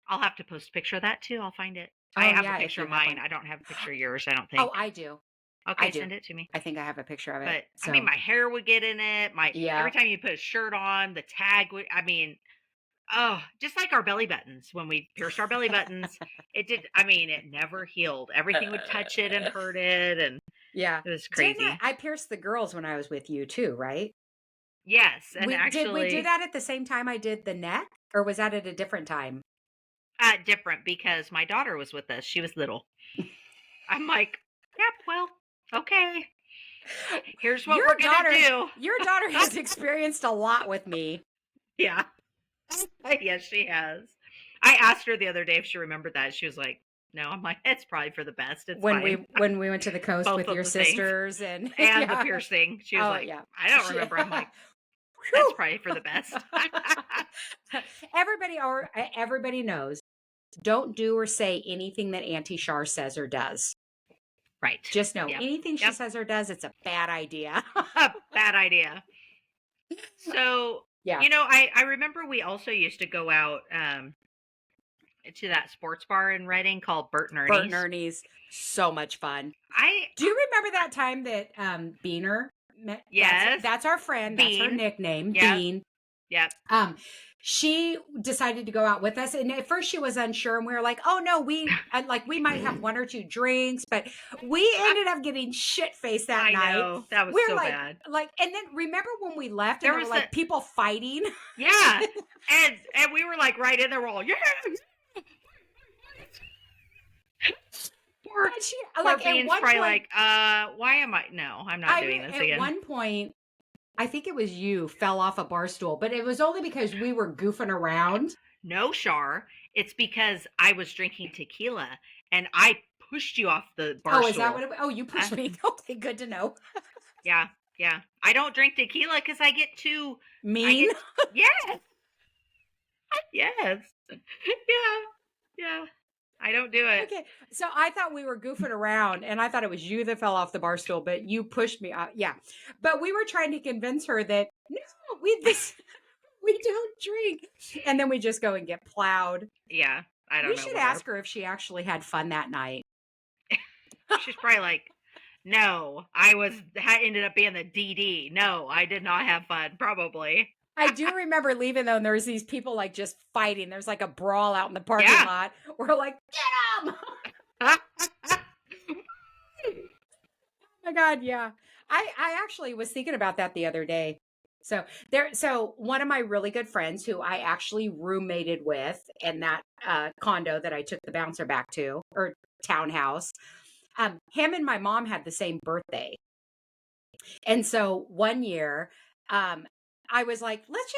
I'll have to post a picture of that too. I'll find it. I Oh have a yeah, if picture you of have mine. one. I don't have a picture of yours, I don't Oh, think. I do. Okay, send it to me. I think I have a picture of it. But So I mean, my hair would get in it. yeah. Every time you put a shirt on, the tag would. I mean, oh, just like our belly buttons. When we pierced our belly buttons, it did. I mean, it never healed. Everything would touch it and hurt it, and Yeah. it was crazy. I pierced the girls when I was with you too, right? Yes, and Did we do actually, that at the same time I did the neck, or was that at a different time? different because my daughter was with us. She was little. I'm like, yep, well, okay. Here's what we're gonna do. Your daughter has experienced a lot with me. Yeah. Yes, she has. I asked her the other day if she remembered that. She was like, no. I'm like, it's probably for the best. It's When fine. we went to the coast Both with of your the things. sisters and The piercing. She was like, I don't remember. I'm like, that's probably for the best. Everybody knows. Don't do or say anything that Auntie Shar says or does. Right. Just know anything she says or does, it's a bad idea. Bad idea. So, yeah. You know, I remember we also used to go out to that sports bar in Reading called Bert and Ernie's. Bert and Ernie's. So much fun. Do you remember that time that Beaner met? Yes. That's our friend. Bean. That's her nickname. Yep. Bean. Yep. She decided to go out with us, and at first she was unsure, and we were like, "Oh no, we might have one or two drinks," but we ended up getting shit faced that night. I know that was so bad. And then remember when we left, and there were like people fighting. Yeah, and we were like right in there, we're all yeah. Poor Bean's probably like, why am I? No, I'm not doing this again. At one point, I think it was you fell off a bar stool, but it was only because we were goofing around. No, Shar. It's because I was drinking tequila and I pushed you off the bar stool. Is that what it was? Oh, you pushed me. Okay, good to know. Yeah. I don't drink tequila because I get too mean. Yes. Yes. Yeah. I don't do it. Okay. So I thought we were goofing around and I thought it was you that fell off the bar stool, but you pushed me. Yeah. But we were trying to convince her that no, we don't drink. And then we just go and get plowed. Yeah. I don't know. We should ask her if she actually had fun that night. She's probably like, no, ended up being the DD. No, I did not have fun. Probably. I do remember leaving though, and there was these people like just fighting. There's like a brawl out in the parking lot. We're like, get them! Oh my God, yeah. I actually was thinking about that the other day. So one of my really good friends who I actually roommated with in that condo that I took the bouncer back to, or townhouse, him and my mom had the same birthday. And so one year, I was like, let's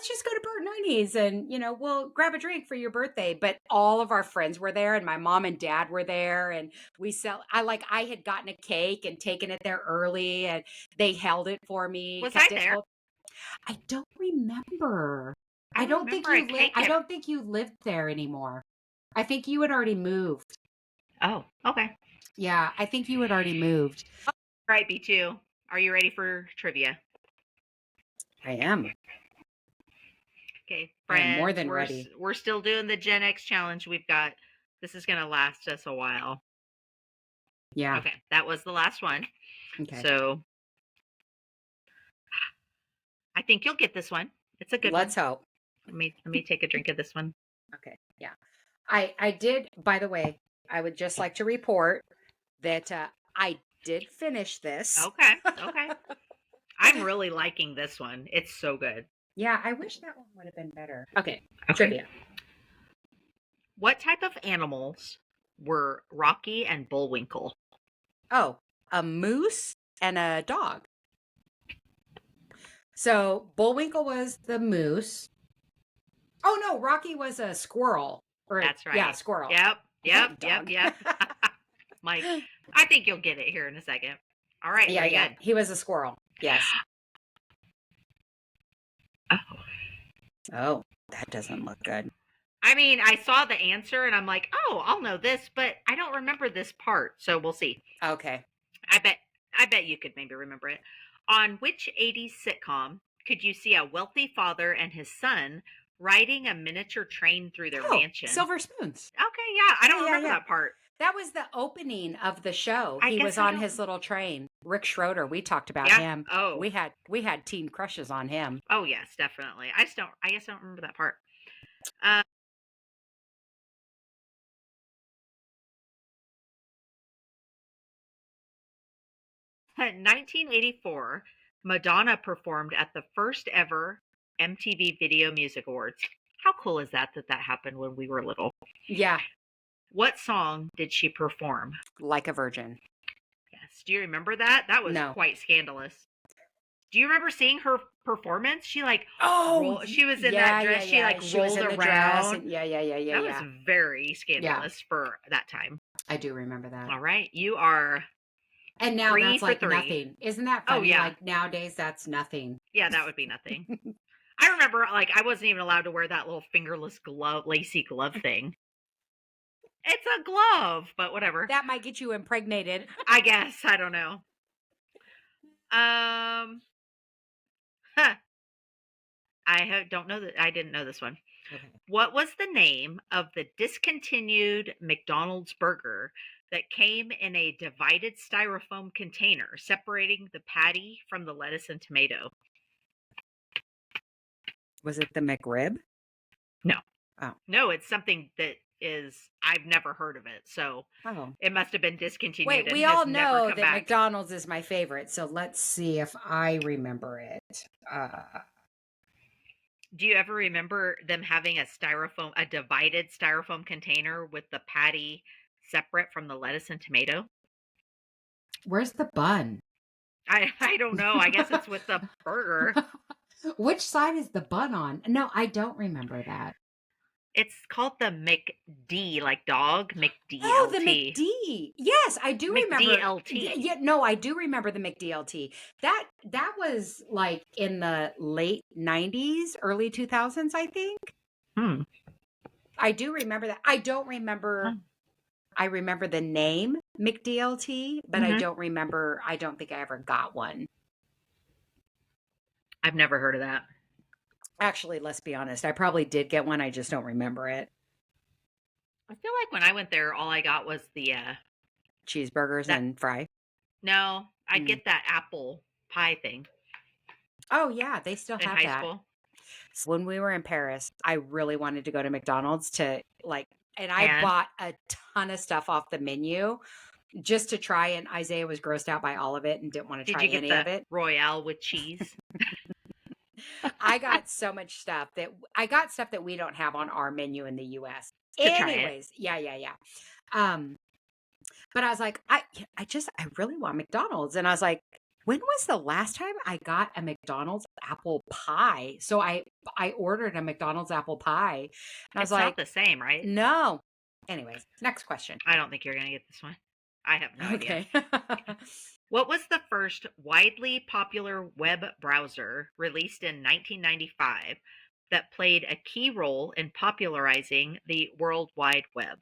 just go to Bert and Ernie's and, we'll grab a drink for your birthday. But all of our friends were there and my mom and dad were there and I had gotten a cake and taken it there early and they held it for me. Was I there? I don't remember. I don't think you lived there anymore. I think you had already moved. Oh, okay. Yeah, I think you had already moved. All right, B2. Are you ready for trivia? I am. Okay, friends. I'm more than ready. We're still doing the Gen X challenge. This is going to last us a while. Yeah. Okay, that was the last one. Okay. So I think you'll get this one. It's a good one. Let's hope. Let me take a drink of this one. Okay. Yeah. I did, by the way, I would just like to report that I did finish this. Okay. I'm really liking this one. It's so good. Yeah, I wish that one would have been better. Okay. Trivia. What type of animals were Rocky and Bullwinkle? Oh, a moose and a dog. So Bullwinkle was the moose. Oh no, Rocky was a squirrel. That's Yeah, right. squirrel. Yep. Dog. Mike, I think you'll get it here in a second. All right, Yeah, very yeah. good. He was a squirrel. Yes. Oh. Oh, that doesn't look good. I mean, I saw the answer and I'm like, oh, I'll know this, but I don't remember this part. So we'll see. Okay. I bet you could maybe remember it. On which 80s sitcom could you see a wealthy father and his son riding a miniature train through their mansion? Silver Spoons. Okay, yeah, I don't remember that part. That was the opening of the show. I He guess was on his little train. Rick Schroeder. We talked about him. Oh. We had teen crushes on him. Oh yes, definitely. I guess I don't remember that part. 1984, Madonna performed at the first ever MTV Video Music Awards. How cool is that that happened when we were little? Yeah. What song did she perform? Like a Virgin. Yes. Do you remember that? That was quite scandalous. Do you remember seeing her performance? She she was in that dress. Yeah. She rolled around. Yeah. That was very scandalous for that time. I do remember that. All right. You are. And now that's like nothing. Isn't that funny? Oh, yeah. Like nowadays, that's nothing. Yeah, that would be nothing. I remember, like, I wasn't even allowed to wear that little fingerless glove, lacy glove thing. It's a glove, but whatever. That might get you impregnated. I guess. I don't know. Don't know that. I didn't know this one. Okay. What was the name of the discontinued McDonald's burger that came in a divided styrofoam container, separating the patty from the lettuce and tomato? Was it the McRib? No. Oh. No, it's something that I've never heard of it. So it must have been discontinued. Wait, we all know that McDonald's is my favorite. So let's see if I remember it. Do you ever remember them having a divided styrofoam container with the patty separate from the lettuce and tomato? Where's the bun? I don't know. I guess it's with the burger. Which side is the bun on? No, I don't remember that. It's called the McD, like dog, McDLT. Oh, the McD. Yes, I do remember. McDLT. Yeah, no, I do remember the McDLT. That was like in the late 90s, early 2000s, I think. I do remember that. I don't remember. I remember the name McDLT, but I don't remember. I don't think I ever got one. I've never heard of that. Actually, let's be honest. I probably did get one. I just don't remember it. I feel like when I went there, all I got was the cheeseburgers and fry. No, I'd get that apple pie thing. Oh yeah, they still have that. In high school. When we were in Paris, I really wanted to go to McDonald's and I bought a ton of stuff off the menu just to try. And Isaiah was grossed out by all of it and didn't want to try any of it. Royale with cheese. I got so much stuff that we don't have on our menu in the US. Anyways, yeah. But I was like, I really want McDonald's. And I was like, when was the last time I got a McDonald's apple pie? So I ordered a McDonald's apple pie. And I was like, it's not the same, right? No. Anyways, next question. I don't think you're going to get this one. I have no idea. What was the first widely popular web browser released in 1995 that played a key role in popularizing the World Wide Web?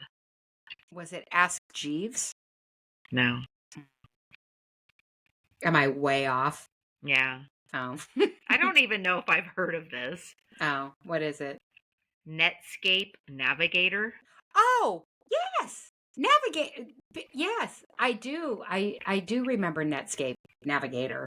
Was it Ask Jeeves? No. Am I way off? Yeah. Oh. I don't even know if I've heard of this. Oh, what is it? Netscape Navigator. Oh, yes. Navigator. Yes, I do. I do remember Netscape Navigator.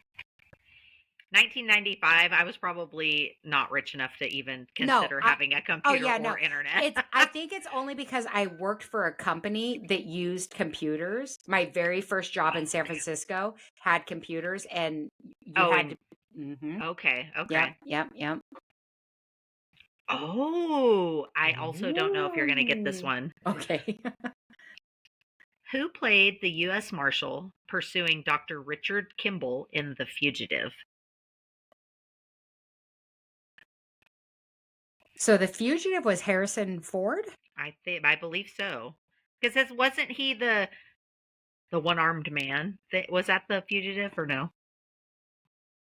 1995. I was probably not rich enough to even consider having a computer or internet. I think it's only because I worked for a company that used computers. My very first job in San Francisco had computers, and you had to. Mm-hmm. Okay. Yep. Oh, I also don't know if you're going to get this one. Okay. Who played the U.S. Marshal pursuing Dr. Richard Kimball in The Fugitive? So the fugitive was Harrison Ford? I believe so. Because wasn't he the one-armed man? Was that the fugitive or no?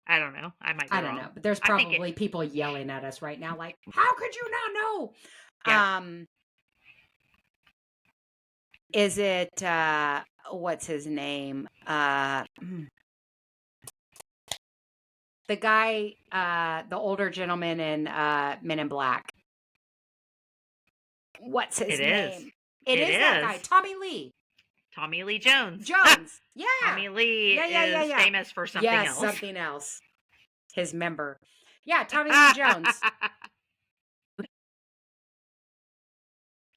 I don't know. I might be I don't wrong. know, but there's I think probably people yelling at us right now like, how could you not know? Yeah. Is it what's his name? The guy, the older gentleman in Men in Black. What's his name? It is that guy, Tommy Lee. Tommy Lee Jones. Jones. Yeah. Tommy Lee is famous for something else. Something else. His member. Yeah, Tommy Lee Jones.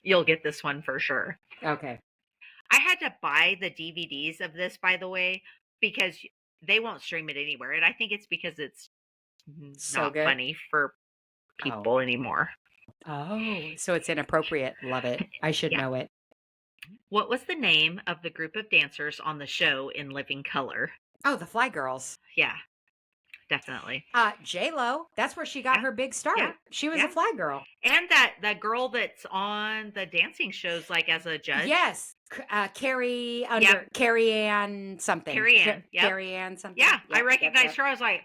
You'll get this one for sure. Okay. I had to buy the DVDs of this, by the way, because they won't stream it anywhere. And I think it's because it's not funny for people anymore. Oh, so it's inappropriate. Love it. I should know it. What was the name of the group of dancers on the show In Living Color? Oh, the Fly Girls. Yeah, definitely. J-Lo. That's where she got her big start. Yeah. She was a Fly Girl. And that girl that's on the dancing shows, like as a judge. Yes. Carrie Ann something. Carrie Ann. Carrie Ann something. Yeah, I recognized her. I was like,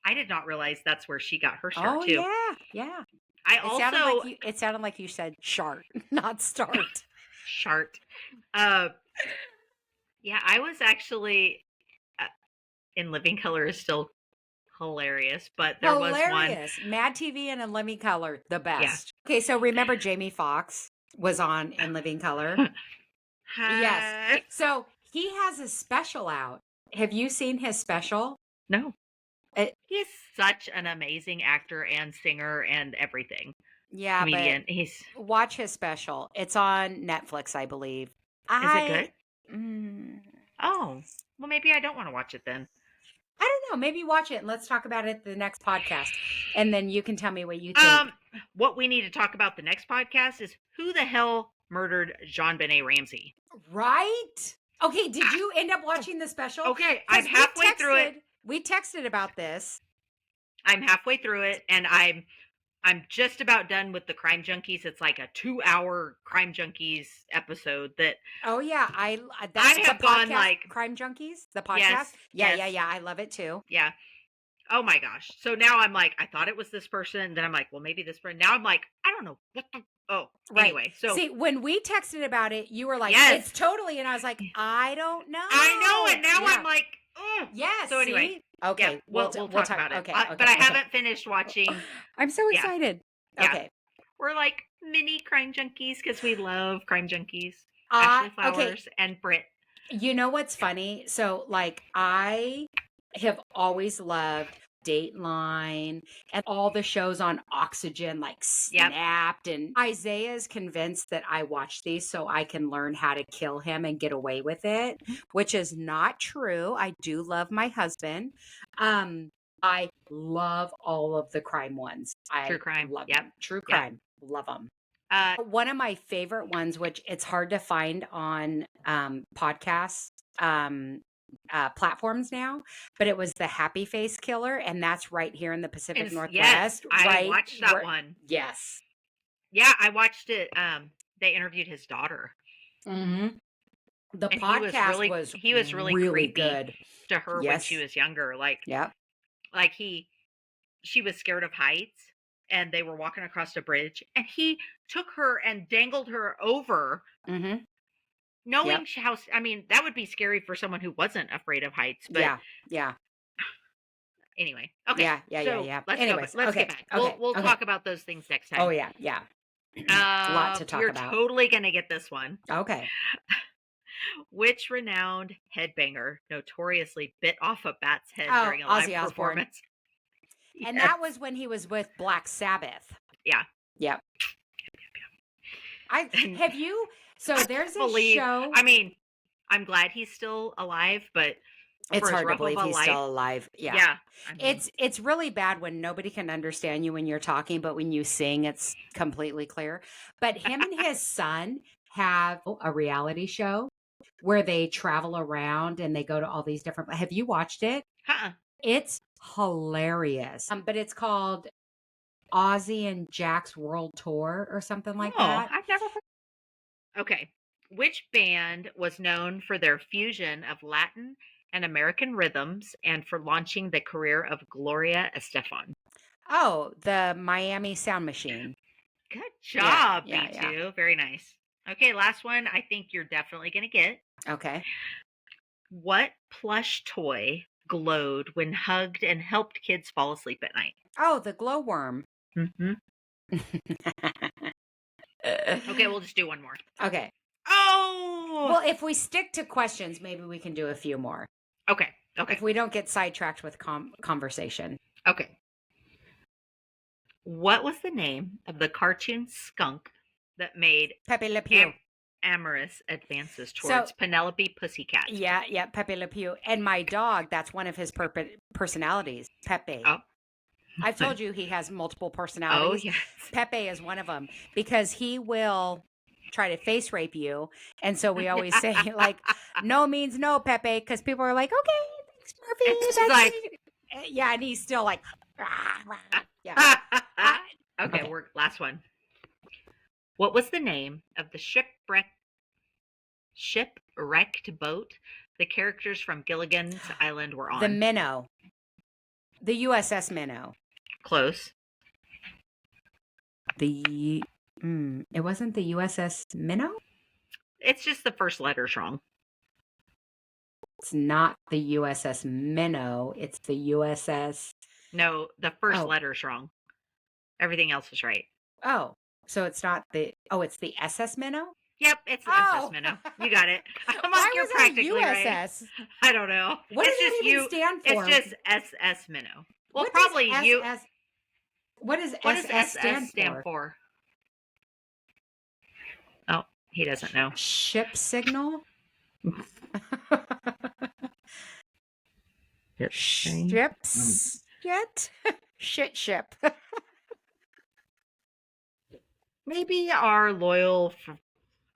I did not realize that's where she got her start too. Yeah. It sounded like you said shart, not start. Shart. Yeah, I was actually In Living Color is still hilarious, but there was one. Mad TV and In Living Color, the best. Yeah. Okay, so remember Jamie Foxx was on In Living Color? Yes. So he has a special out. Have you seen his special? No. He's such an amazing actor and singer and everything. Yeah, comedian. But watch his special. It's on Netflix, I believe. Is it good? Oh, well, maybe I don't want to watch it then. I don't know. Maybe watch it and let's talk about it the next podcast. And then you can tell me what you think. What we need to talk about the next podcast is who the hell murdered JonBenet Ramsey? Right? Okay, did you end up watching the special? Okay, I'm halfway through it. We texted about this. I'm halfway through it, and I'm just about done with the Crime Junkies. It's like a 2-hour Crime Junkies episode that. Oh yeah, I have gone like Crime Junkies, the podcast. Yes, yeah. I love it too. Yeah. Oh my gosh. So now I'm like, I thought it was this person. Then I'm like, well, maybe this person. Now I'm like, I don't know what the. Oh, right. Anyway. So see, when we texted about it, you were like, it's totally, and I was like, I don't know. I know, and now I'm like. Yes. So anyway, see? Okay, we'll talk about it. Okay, but I haven't finished watching. I'm so excited. Yeah. Okay, we're like mini Crime Junkies because we love Crime Junkies. Ashley Flowers and Britt. You know what's funny? So, like, I have always loved Dateline and all the shows on Oxygen, like Snapped. And Isaiah is convinced that I watch these so I can learn how to kill him and get away with it, which is not true. I do love my husband. I love all of the crime ones. True crime. Love them. True crime. Love them. One of my favorite ones, which it's hard to find on podcasts, platforms now, but it was the Happy Face Killer, and that's right here in the Pacific Northwest. Yes, I watched that one. Yes. Yeah, I watched it. They interviewed his daughter. Mm-hmm. The podcast he was really creepy good to her when she was younger. Like, like she was scared of heights, and they were walking across a bridge, and he took her and dangled her over. Mm-hmm. Knowing how, I mean, that would be scary for someone who wasn't afraid of heights. But yeah. Anyway, okay. Yeah. Let's get back. We'll talk about those things next time. Oh yeah. A lot to talk about. You're totally gonna get this one. Okay. Which renowned headbanger notoriously bit off a bat's head during a live performance? And that was when he was with Black Sabbath. Yeah. Yep. Have you? So there's a show. I mean, I'm glad he's still alive, but it's hard to believe he's still alive. Yeah. I mean, it's really bad when nobody can understand you when you're talking, but when you sing, it's completely clear. But him and his son have a reality show where they travel around and they go to all these different. Have you watched it? Uh-uh. It's hilarious. But it's called Ozzy and Jack's World Tour or something like Oh, that. I've never heard. Okay. Which band was known for their fusion of Latin and American rhythms and for launching the career of Gloria Estefan? Oh, the Miami Sound Machine. Good Yeah, job, yeah, yeah. B2. Very nice. Okay, last one I think you're definitely going to get. Okay. What plush toy glowed when hugged and helped kids fall asleep at night? Oh, the glowworm. Mm-hmm. Okay, we'll just do one more. Okay. Oh! Well, if we stick to questions, maybe we can do a few more. Okay, okay. If we don't get sidetracked with conversation. Okay. What was the name of the cartoon skunk that made Pepe Le Pew. amorous advances towards Penelope Pussycat? Yeah, Pepe Le Pew. And my dog, that's one of his personalities, Pepe. Oh. I've told you he has multiple personalities. Oh, yes. Pepe is one of them because he will try to face rape you. And so we always say, like, no means no, Pepe, because people are like, okay, thanks, Murphy. It's like, yeah, and he's still like, rah, rah. Yeah. Okay, we're last one. What was the name of the shipwrecked boat the characters from Gilligan's Island were on? The Minnow. The USS Minnow. Close. It wasn't the USS Minnow? It's just the first letter's wrong. It's not the USS Minnow. It's the USS. No, the first letter's wrong. Everything else is right. Oh, so it's not the. Oh, it's the SS Minnow. Yep, it's the SS Minnow. You got it. I'm like, you're practically USS? Right. I don't know. What does it even stand for? It's just SS Minnow. Well, what probably you. What does SS stand for? Oh, he doesn't know. Ship signal. Ships. Yet. Shit ship. Maybe our loyal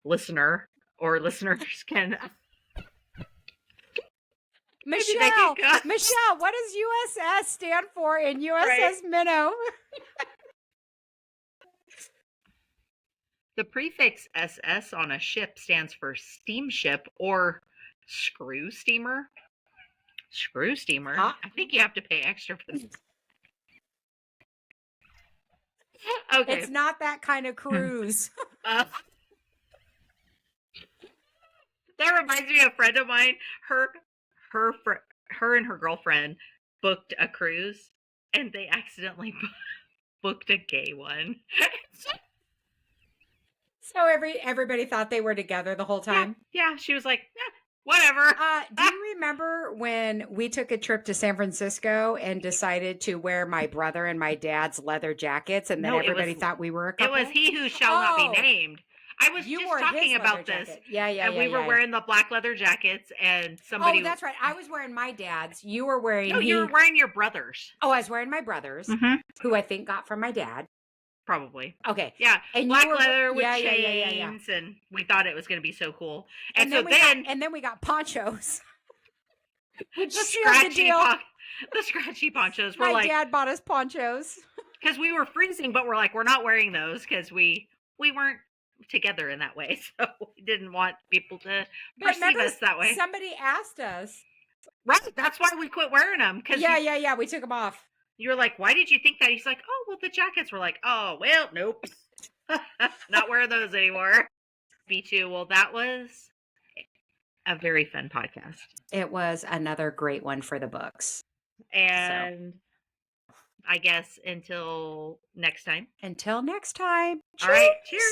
listener or listeners can. Michelle, what does USS stand for in USS Minnow? The prefix SS on a ship stands for steamship or screw steamer. Screw steamer? Huh? I think you have to pay extra for this. Okay. It's not that kind of cruise. That reminds me of a friend of mine. Her and her girlfriend booked a cruise, and they accidentally booked a gay one. So everybody thought they were together the whole time? Yeah, she was like, whatever. Do you remember when we took a trip to San Francisco and decided to wear my brother and my dad's leather jackets, and then everybody thought we were a couple? It was He Who Shall Not Be Named. I was just talking about this. Yeah. And we were wearing the black leather jackets, and somebody. Oh, that's right. I was wearing my dad's. You were wearing. No, you were wearing your brother's. Oh, I was wearing my brother's, who I think got from my dad. Probably. Okay. Yeah. And black leather with chains, and we thought it was going to be so cool. And so then we got ponchos. The scratchy ponchos. My dad bought us ponchos because we were freezing, but we're like, we're not wearing those because we weren't together in that way, so we didn't want people to perceive us that way. Somebody asked us, right? That's why we quit wearing them. Because we took them off. You were like, why did you think that? He's like, oh, well, the jackets were like, oh, well, nope, not wearing those anymore. B2. Well, that was a very fun podcast. It was another great one for the books, and I guess until next time. All right, cheers.